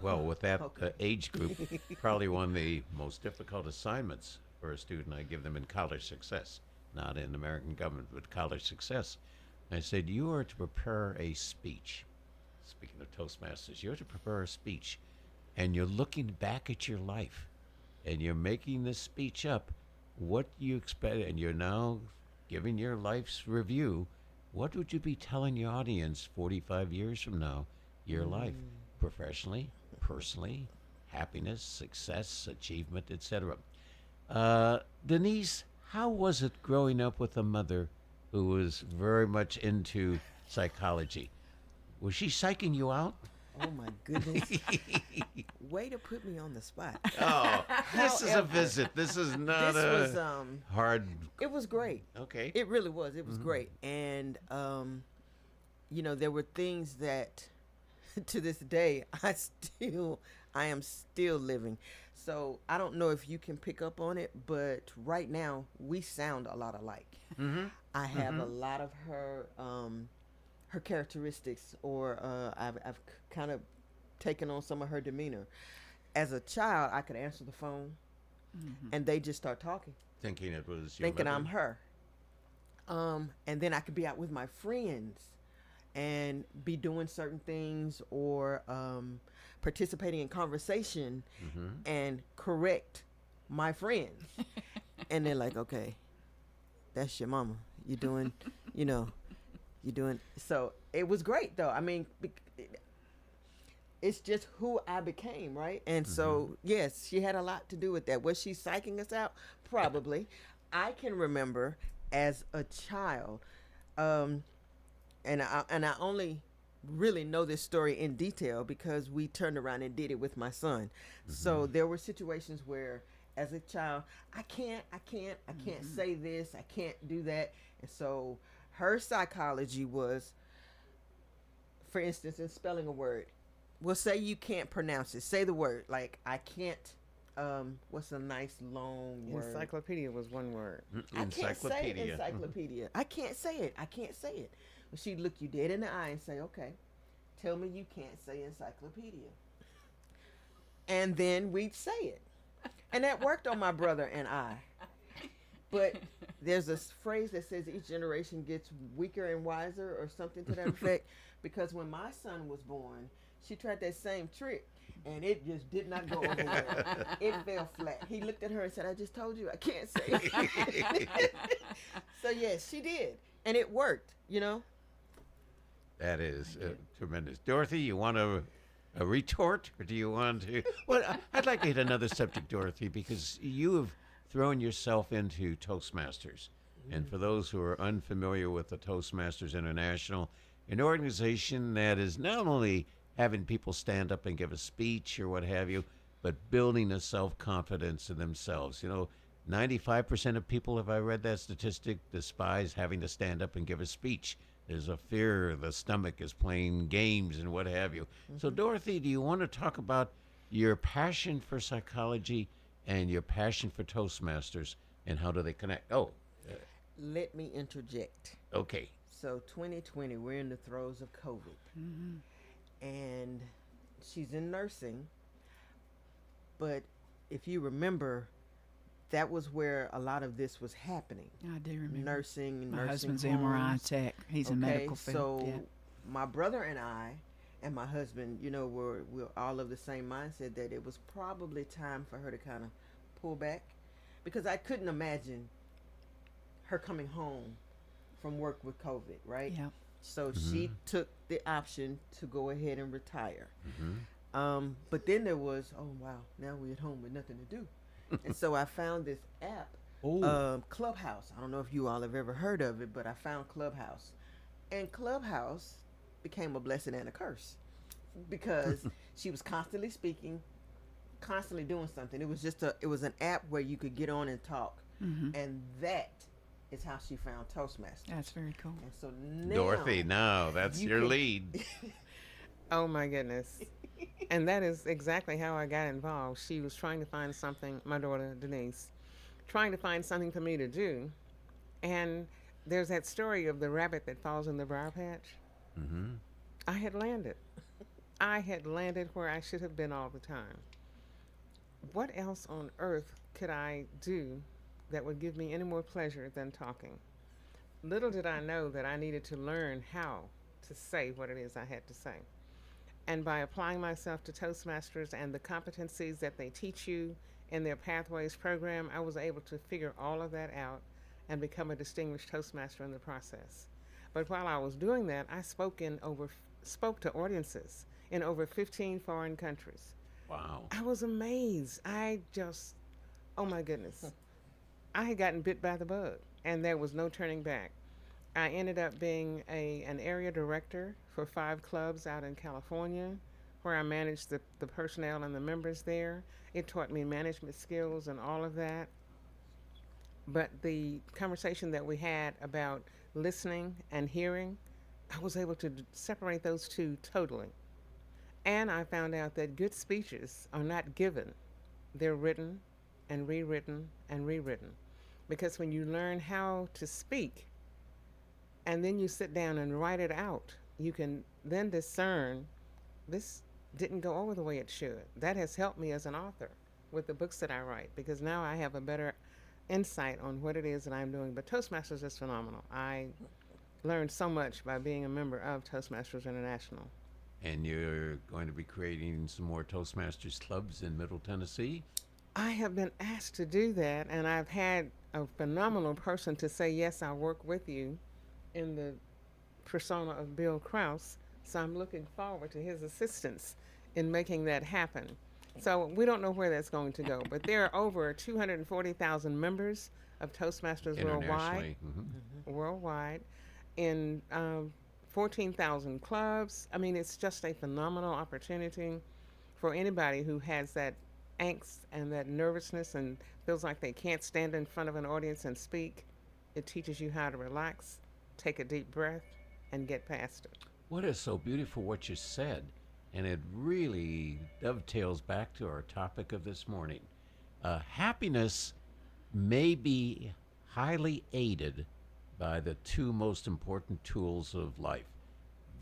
Well, with that age group, probably one of the most difficult assignments for a student I give them in college success, not in American government, but college success. I said, you are to prepare a speech. Speaking of Toastmasters, you're to prepare a speech, and you're looking back at your life, and you're making this speech up, what you expect, and you're now giving your life's review. What would you be telling your audience 45 years from now, your life, professionally, personally, happiness, success, achievement, etc.? Denise, how was it growing up with a mother who was very much into psychology? Was she psyching you out? Oh my goodness. Way to put me on the spot. Oh, this is a visit. This is not hard. It was great. Okay. It really was. It was great. And, there were things that to this day I am still living. So I don't know if you can pick up on it, but right now we sound a lot alike. I have a lot of her her characteristics, or I've kind of taken on some of her demeanor. As a child, I could answer the phone, and they just start talking, Thinking it was your thinking mother? I'm her. And then I could be out with my friends and be doing certain things, or participating in conversation and correct my friends. And they're like, okay, that's your mama. You're doing, you're doing. So it was great, though. I mean, it's just who I became, right? And so, yes, she had a lot to do with that. Was she psyching us out? Probably. I can remember as a child, and I only really know this story in detail because we turned around and did it with my son. So there were situations where, as a child, I can't say this, I can't do that. And so her psychology was, for instance, in spelling a word, well, say you can't pronounce it. Say the word, like, I can't, what's a nice long word? Encyclopedia was one word. I can't say encyclopedia. I can't say it. Well, she'd look you dead in the eye and say, okay, tell me you can't say encyclopedia. And then we'd say it. And that worked on my brother and I. But there's a phrase that says each generation gets weaker and wiser, or something to that effect. Because when my son was born, she tried that same trick, and it just did not go over well. It fell flat. He looked at her and said, I just told you I can't say it. So, yes, she did. And it worked, That is tremendous. Dorothy, you want a retort, or do you want to? Well, I'd like to hit another subject, Dorothy, because you have thrown yourself into Toastmasters. And for those who are unfamiliar with the Toastmasters International, an organization that is not only having people stand up and give a speech or what have you, but building a self-confidence in themselves. 95% of people, if I read that statistic, despise having to stand up and give a speech. There's a fear the stomach is playing games and what have you. So, Dorothy, do you want to talk about your passion for psychology and your passion for Toastmasters, and how do they connect? Let me interject. Okay. So 2020, we're in the throes of COVID. And she's in nursing. But if you remember, that was where a lot of this was happening. I do remember. Nursing. My husband's homes. MRI tech. He's in medical field. So my brother and I and my husband, we're all of the same mindset that it was probably time for her to kind of pull back, because I couldn't imagine her coming home from work with COVID, right? Yeah. So she took the option to go ahead and retire. But then there was, oh wow, now we're at home with nothing to do. And so I found this app, Clubhouse. I don't know if you all have ever heard of it, but I found Clubhouse. And Clubhouse became a blessing and a curse, because she was constantly speaking, constantly doing something. It was an app where you could get on and talk. And that is how she found Toastmasters. That's very cool. And so now, Dorothy, now that's your lead. Oh my goodness. And that is exactly how I got involved. She was trying to find something, my daughter Denise, trying to find something for me to do. And there's that story of the rabbit that falls in the briar patch. I had landed. I had landed where I should have been all the time. What else on earth could I do that would give me any more pleasure than talking? Little did I know that I needed to learn how to say what it is I had to say. And by applying myself to Toastmasters and the competencies that they teach you in their Pathways program, I was able to figure all of that out and become a distinguished Toastmaster in the process. But while I was doing that, I spoke to audiences in over 15 foreign countries. Wow. I was amazed. Oh my goodness. I had gotten bit by the bug, and there was no turning back. I ended up being an area director for 5 clubs out in California, where I managed the personnel and the members there. It taught me management skills and all of that. But the conversation that we had about listening and hearing, I was able to separate those two totally. And I found out that good speeches are not given. They're written and rewritten and rewritten. Because when you learn how to speak and then you sit down and write it out, you can then discern this didn't go over the way it should. That has helped me as an author with the books that I write, because now I have a better insight on what it is that I'm doing. But Toastmasters is phenomenal. I learned so much by being a member of Toastmasters International. And you're going to be creating some more Toastmasters clubs in Middle Tennessee? I have been asked to do that, and I've had a phenomenal person to say, yes, I'll work with you, in the persona of Bill Krause. So I'm looking forward to his assistance in making that happen. So we don't know where that's going to go, but there are over 240,000 members of Toastmasters worldwide, in 14,000 clubs. I mean, it's just a phenomenal opportunity for anybody who has that angst and that nervousness and feels like they can't stand in front of an audience and speak. It teaches you how to relax, take a deep breath, and get past it. What is so beautiful what you said, and it really dovetails back to our topic of this morning. Happiness may be highly aided by the two most important tools of life,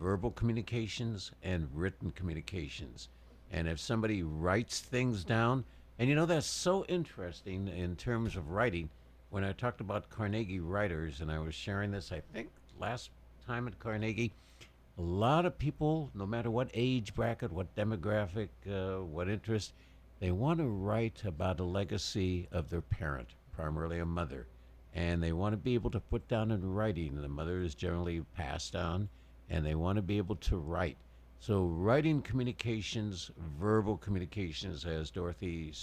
verbal communications and written communications. And if somebody writes things down, and you know, that's so interesting in terms of writing. When I talked about Carnegie writers, and I was sharing this, I think, last time at Carnegie, a lot of people, no matter what age bracket, what demographic, what interest, they want to write about a legacy of their parent, primarily a mother. And they want to be able to put down in writing. The mother is generally passed on, and they want to be able to write. So writing communications, verbal communications, as Dorothy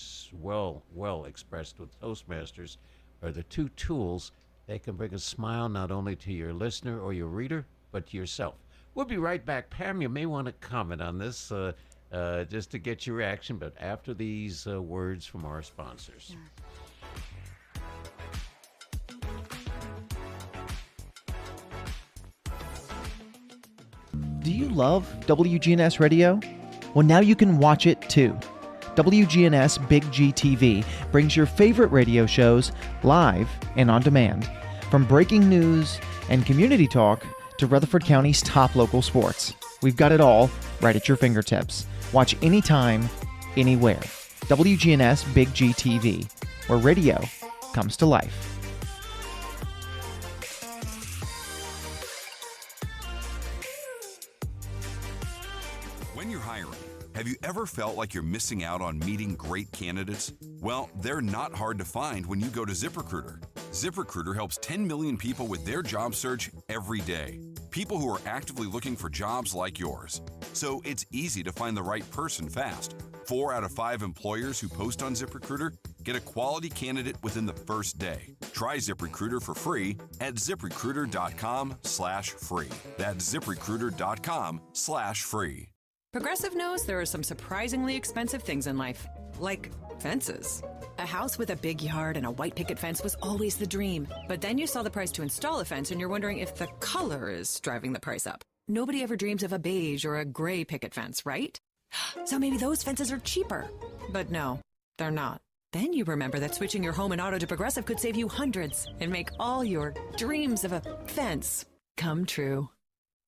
well expressed with Toastmasters, are the two tools that can bring a smile not only to your listener or your reader, but to yourself. We'll be right back. Pam, you may want to comment on this just to get your reaction, but after these words from our sponsors. Sure. Do you love WGNS Radio? Well, now you can watch it too. WGNS Big GTV brings your favorite radio shows live and on demand. From breaking news and community talk to Rutherford County's top local sports. We've got it all right at your fingertips. Watch anytime, anywhere. WGNS Big GTV, where radio comes to life. When you're hiring, have you ever felt like you're missing out on meeting great candidates? Well, they're not hard to find when you go to ZipRecruiter. ZipRecruiter helps 10 million people with their job search every day. People who are actively looking for jobs like yours. So it's easy to find the right person fast. 4 out of 5 employers who post on ZipRecruiter get a quality candidate within the first day. Try ZipRecruiter for free at ZipRecruiter.com/free. That's ZipRecruiter.com/free. Progressive knows there are some surprisingly expensive things in life, like fences. A house with a big yard and a white picket fence was always the dream. But then you saw the price to install a fence and you're wondering if the color is driving the price up. Nobody ever dreams of a beige or a gray picket fence, right? So maybe those fences are cheaper. But no, they're not. Then you remember that switching your home and auto to Progressive could save you hundreds and make all your dreams of a fence come true.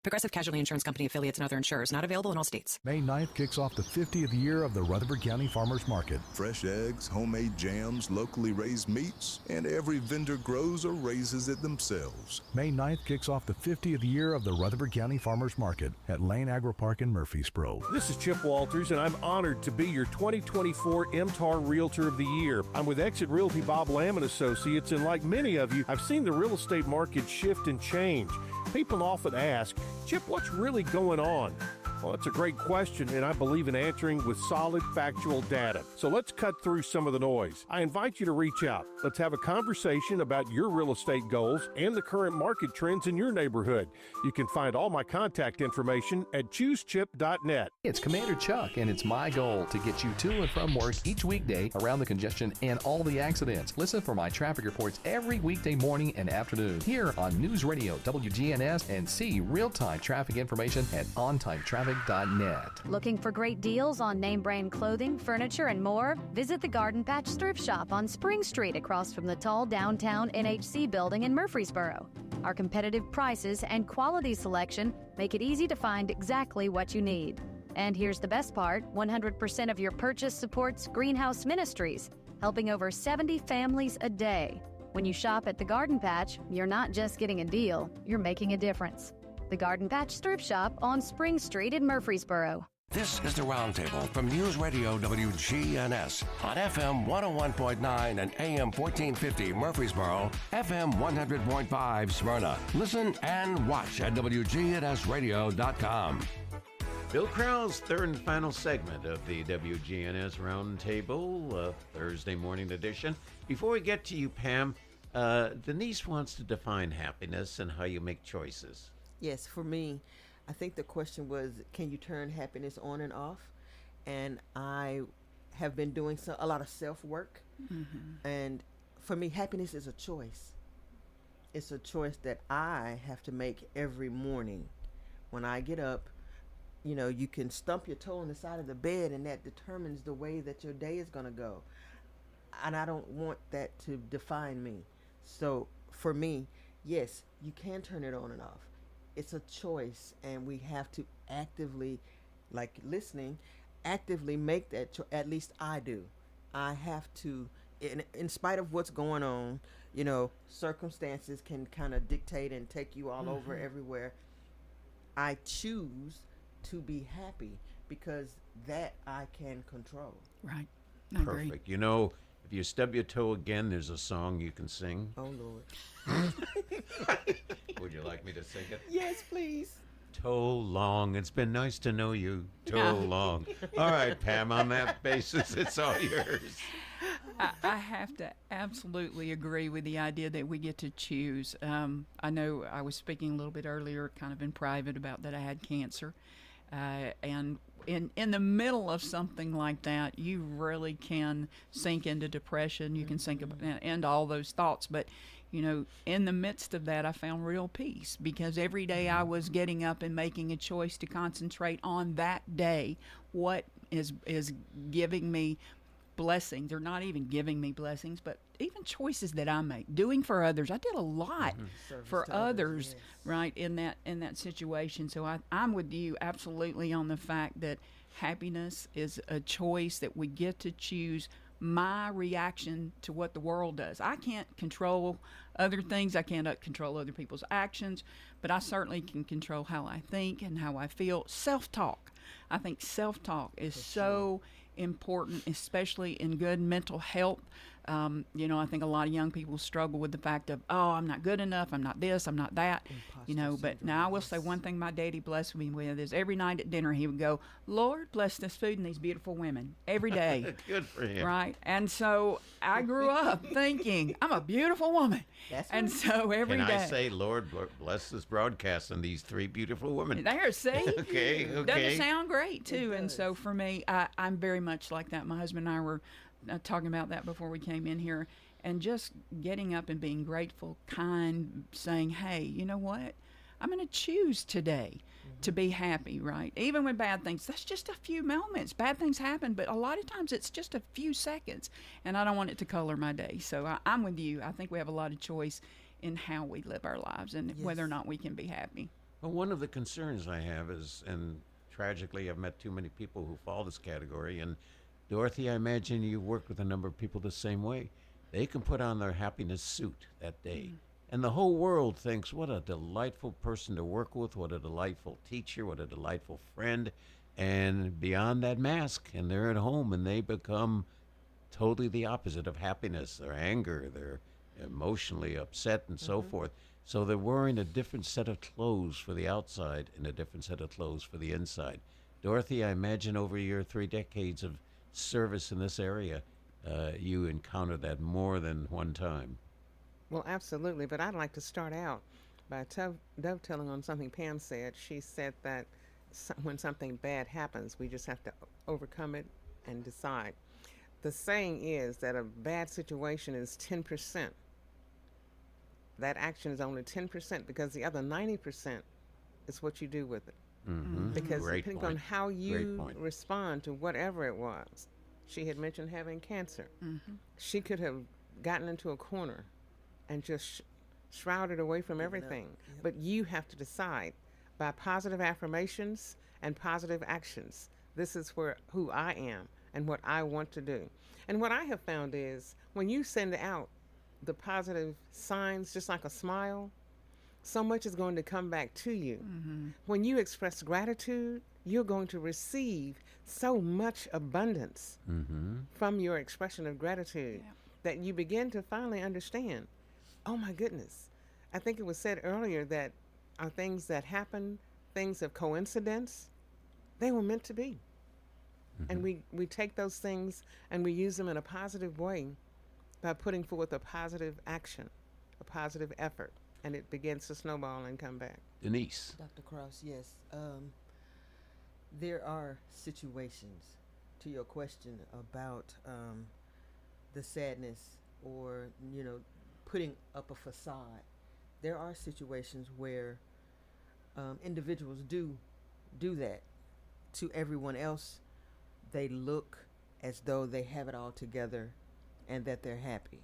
Progressive Casualty Insurance Company affiliates and other insurers, not available in all states. May 9th kicks off the 50th year of the Rutherford County Farmers Market. Fresh eggs, homemade jams, locally raised meats, and every vendor grows or raises it themselves. May 9th kicks off the 50th year of the Rutherford County Farmers Market at Lane Agri Park in Murfreesboro. This is Chip Walters, and I'm honored to be your 2024 MTAR Realtor of the Year. I'm with Exit Realty Bob Lamb & Associates, and like many of you, I've seen the real estate market shift and change. People often ask, Chip, what's really going on? Well, that's a great question, and I believe in answering with solid, factual data. So let's cut through some of the noise. I invite you to reach out. Let's have a conversation about your real estate goals and the current market trends in your neighborhood. You can find all my contact information at choosechip.net. It's Commander Chuck, and it's my goal to get you to and from work each weekday around the congestion and all the accidents. Listen for my traffic reports every weekday morning and afternoon here on News Radio WGNS, and see real-time traffic information at ontimetraffic.net. Looking for great deals on name brand clothing, furniture, and more? Visit the Garden Patch Thrift Shop on Spring Street across from the tall downtown NHC building in Murfreesboro. Our competitive prices and quality selection make it easy to find exactly what you need. And here's the best part, 100% of your purchase supports Greenhouse Ministries, helping over 70 families a day. When you shop at the Garden Patch, you're not just getting a deal, you're making a difference. The Garden Patch Thrift Shop on Spring Street in Murfreesboro. This is the Roundtable from News Radio WGNS on FM 101.9 and AM 1450 Murfreesboro, FM 100.5 Smyrna. Listen and watch at wgnsradio.com. Bill Krau's third and final segment of the WGNS Roundtable, Thursday morning edition. Before we get to you, Pam, Denise wants to define happiness and how you make choices. Yes, for me, I think the question was, can you turn happiness on and off? And I have been doing a lot of self-work. Mm-hmm. And for me, happiness is a choice. It's a choice that I have to make every morning. When I get up, you can stump your toe on the side of the bed, and that determines the way that your day is going to go. And I don't want that to define me. So for me, yes, you can turn it on and off. It's a choice, and we have to actively, like listening, actively make that choice. At least I do. I have to, in spite of what's going on, circumstances can kind of dictate and take you all over everywhere. I choose to be happy because that I can control. Right. I agree. Perfect. If you stub your toe again, there's a song you can sing. Oh, Lord. Would you like me to sing it? Yes, please. Toe long. It's been nice to know you. Toe long. All right, Pam, on that basis, it's all yours. I have to absolutely agree with the idea that we get to choose. I know I was speaking a little bit earlier, kind of in private, about that I had cancer. And in the middle of something like that, you really can sink into depression. You can sink into all those thoughts. But, in the midst of that, I found real peace, because every day I was getting up and making a choice to concentrate on that day, what is giving me blessings, or not even giving me blessings, but even choices that I make, doing for others. I did a lot for others, yes. Right, in that situation. So I'm with you absolutely on the fact that happiness is a choice that we get to choose. My reaction to what the world does. I can't control other things. I cannot control other people's actions, but I certainly can control how I think and how I feel. Self-talk. I think self-talk is so important, especially in good mental health. I think a lot of young people struggle with the fact of, I'm not good enough, I'm not this, I'm not that, but now I will say one thing my daddy blessed me with is every night at dinner he would go, Lord, bless this food and these beautiful women, every day. Good for him. Right? And so I grew up thinking, I'm a beautiful woman. That's and right. So every day. Can I say, Lord, bless this broadcast and these three beautiful women? There, see? Okay. Doesn't sound great, too. And so for me, I'm very much like that. My husband and I were talking about that before we came in here, and just getting up and being grateful, kind, saying, hey, you know what? I'm going to choose today to be happy, right? Even with bad things, that's just a few moments. Bad things happen, but a lot of times it's just a few seconds, and I don't want it to color my day. So I'm with you. I think we have a lot of choice in how we live our lives and whether or not we can be happy. Well, one of the concerns I have is, and tragically I've met too many people who fall this category, and Dorothy, I imagine you work with a number of people the same way. They can put on their happiness suit that day, and the whole world thinks, what a delightful person to work with, what a delightful teacher, what a delightful friend, and beyond that mask, and they're at home, and they become totally the opposite of happiness. They're anger, they're emotionally upset, and so forth. So they're wearing a different set of clothes for the outside and a different set of clothes for the inside. Dorothy, I imagine over your 3 decades of service in this area, you encountered that more than one time. Well, absolutely. But I'd like to start out by dovetailing on something Pam said. She said that when something bad happens, we just have to overcome it and decide. The saying is that a bad situation is 10%. That action is only 10% because the other 90% is what you do with it. Because depending on how you respond to whatever it was. She had mentioned having cancer. She could have gotten into a corner and just shrouded away from everything. But you have to decide by positive affirmations and positive actions. This is who I am and what I want to do. And what I have found is when you send out the positive signs, just like a smile, so much is going to come back to you. When you express gratitude, you're going to receive so much abundance from your expression of gratitude that you begin to finally understand, oh my goodness. I think it was said earlier that are things that happen, things of coincidence, they were meant to be. And we take those things and we use them in a positive way by putting forth a positive action, a positive effort, and it begins to snowball and come back. Denise. Dr. Krause, yes. There are situations, to your question about the sadness or, putting up a facade. There are situations where individuals do that. To everyone else, they look as though they have it all together and that they're happy.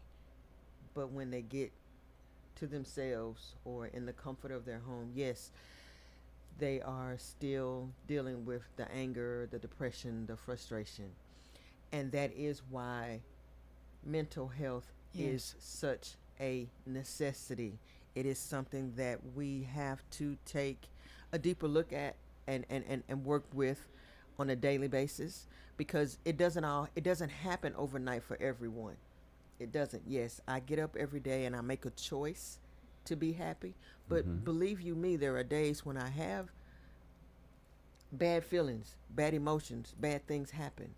But when they get to themselves or in the comfort of their home, yes, they are still dealing with the anger, the depression, the frustration. And that is why mental health is such a necessity. It is something that we have to take a deeper look at and work with on a daily basis, because it doesn't happen overnight for everyone. It doesn't. Yes, I get up every day and I make a choice to be happy, but believe you me, there are days when I have bad feelings, bad emotions, bad things happen.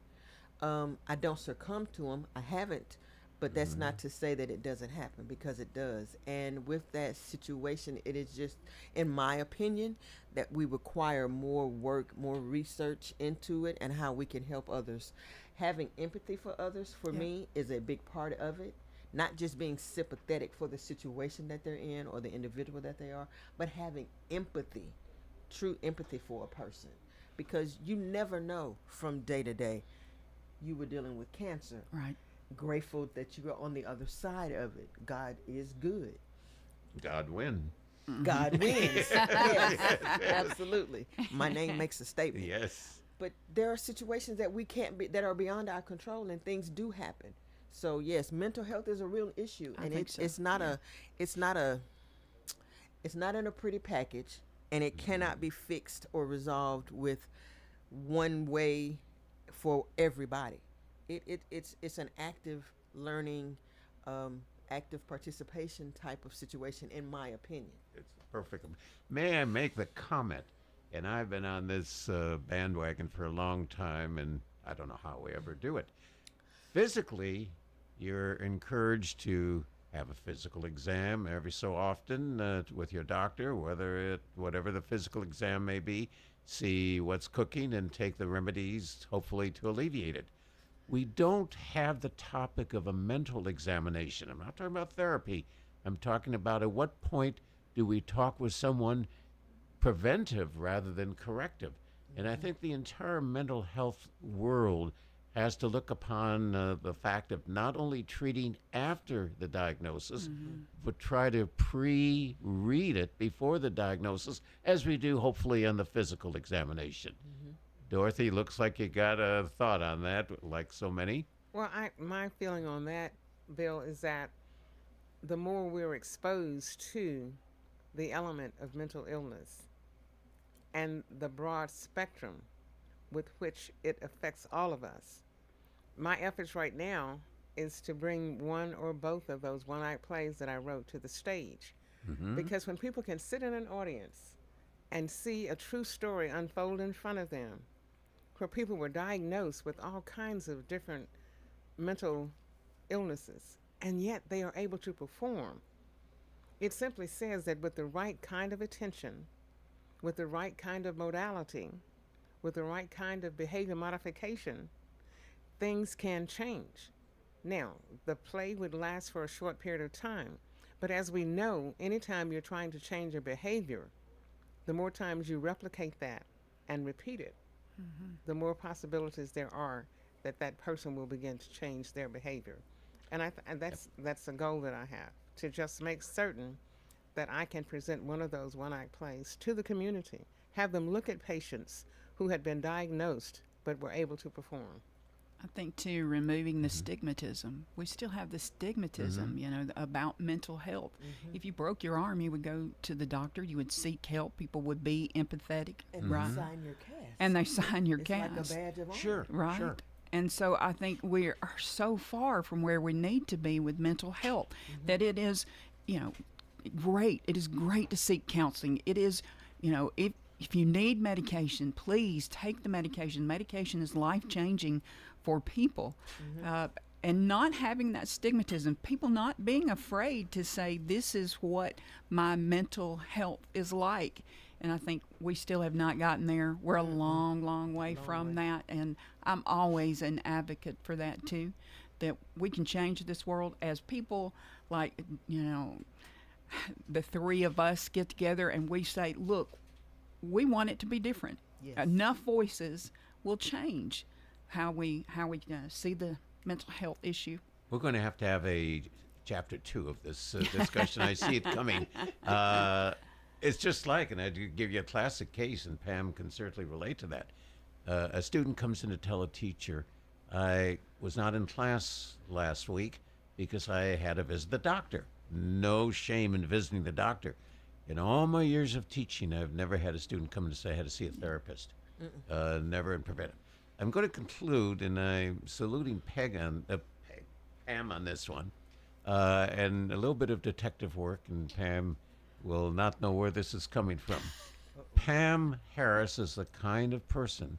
I don't succumb to them. I haven't, but that's not to say that it doesn't happen, because it does. And with that situation, it is just, in my opinion, that we require more work, more research into it and how we can help others. Having empathy for others, for me, is a big part of it. Not just being sympathetic for the situation that they're in or the individual that they are, but having empathy, true empathy for a person. Because you never know from day to day. You were dealing with cancer. Right. Grateful that you are on the other side of it. God is good. God win. God wins. Yes, absolutely. My name makes a statement. Yes. But there are situations that we can't be, that are beyond our control, and things do happen. So yes, mental health is a real issue, and it's not in a pretty package, and it cannot be fixed or resolved with one way for everybody. It's an active learning, active participation type of situation, in my opinion. It's perfect. May I make the comment? And I've been on this bandwagon for a long time, and I don't know how we ever do it. Physically, you're encouraged to have a physical exam every so often with your doctor, whatever the physical exam may be, see what's cooking and take the remedies, hopefully, to alleviate it. We don't have the topic of a mental examination. I'm not talking about therapy. I'm talking about at what point do we talk with someone preventive rather than corrective. And I think the entire mental health world has to look upon the fact of not only treating after the diagnosis, but try to pre-read it before the diagnosis, as we do hopefully on the physical examination. Dorothy, looks like you got a thought on that, like so many. Well, my feeling on that, Bill, is that the more we're exposed to the element of mental illness and the broad spectrum with which it affects all of us, my efforts right now is to bring one or both of those one-act plays that I wrote to the stage. Because when people can sit in an audience and see a true story unfold in front of them, where people were diagnosed with all kinds of different mental illnesses, and yet they are able to perform, it simply says that with the right kind of attention, with the right kind of modality, with the right kind of behavior modification, things can change. Now, the play would last for a short period of time, but as we know, anytime you're trying to change a behavior, the more times you replicate that and repeat it, the more possibilities there are that that person will begin to change their behavior. And that's a goal that I have, to just make certain that I can present one of those one-act plays to the community, have them look at patients who had been diagnosed but were able to perform. I think, too, removing the stigmatism. We still have the stigmatism, you know, about mental health. If you broke your arm, you would go to the doctor, you would seek help, people would be empathetic, And right? they sign your cast. And they sign your It's cast. like a badge of honor. Sure, Right. sure. And so I think we are so far from where we need to be with mental health that it is, you know, great. It is great to seek counseling. It is, you know, if you need medication, please take the medication. Medication is life-changing for people. And not having that stigmatism, people not being afraid to say, this is what my mental health is like. And I think we still have not gotten there. We're a long, long way from that. And I'm always an advocate for that, too, that we can change this world as people, like, you know, the three of us get together and we say, look, we want it to be different. Yes. Enough voices will change how we see the mental health issue. We're going to have a chapter 2 of this discussion. I see it coming. It's just like, and I'd give you a classic case, and Pam can certainly relate to that. A student comes in to tell a teacher, I was not in class last week because I had to visit the doctor. No shame in visiting the doctor. In all my years of teaching, I've never had a student come and say I had to see a therapist. Never in preventive. I'm going to conclude, and I'm saluting Pam on this one, and a little bit of detective work, and Pam will not know where this is coming from. Pam Harris is the kind of person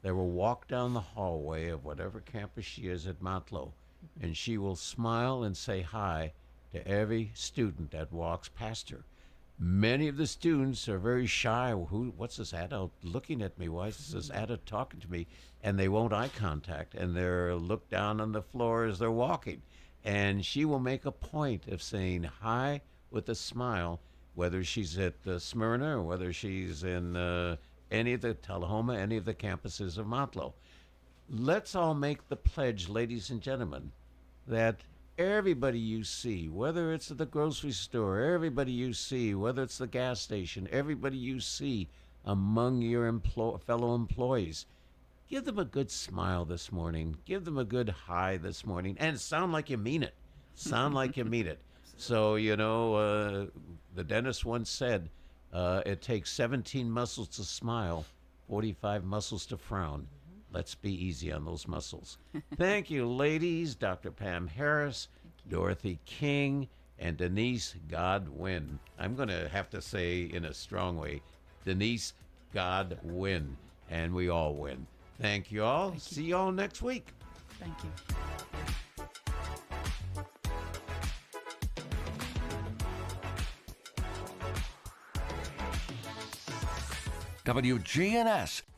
that will walk down the hallway of whatever campus she is at Montlow, and she will smile and say hi to every student that walks past her. Many of the students are very shy. What's this adult looking at me? Why is this adult talking to me? And they won't eye contact, and they'll look down on the floor as they're walking. And she will make a point of saying hi with a smile, whether she's at Smyrna or whether she's in any of the Tullahoma, any of the campuses of Montlow. Let's all make the pledge, ladies and gentlemen, that everybody you see, whether it's at the grocery store, everybody you see, whether it's the gas station, everybody you see among your fellow employees, give them a good smile this morning. Give them a good hi this morning. And sound like you mean it. Sound like you mean it. So, you know, the dentist once said, it takes 17 muscles to smile, 45 muscles to frown. Let's be easy on those muscles. Thank you, ladies. Dr. Pam Harris, Dorothy King, and Denise Godwin. I'm going to have to say in a strong way, Denise Godwin. And we all win. Thank you all. See you all next week. Thank you. WGNS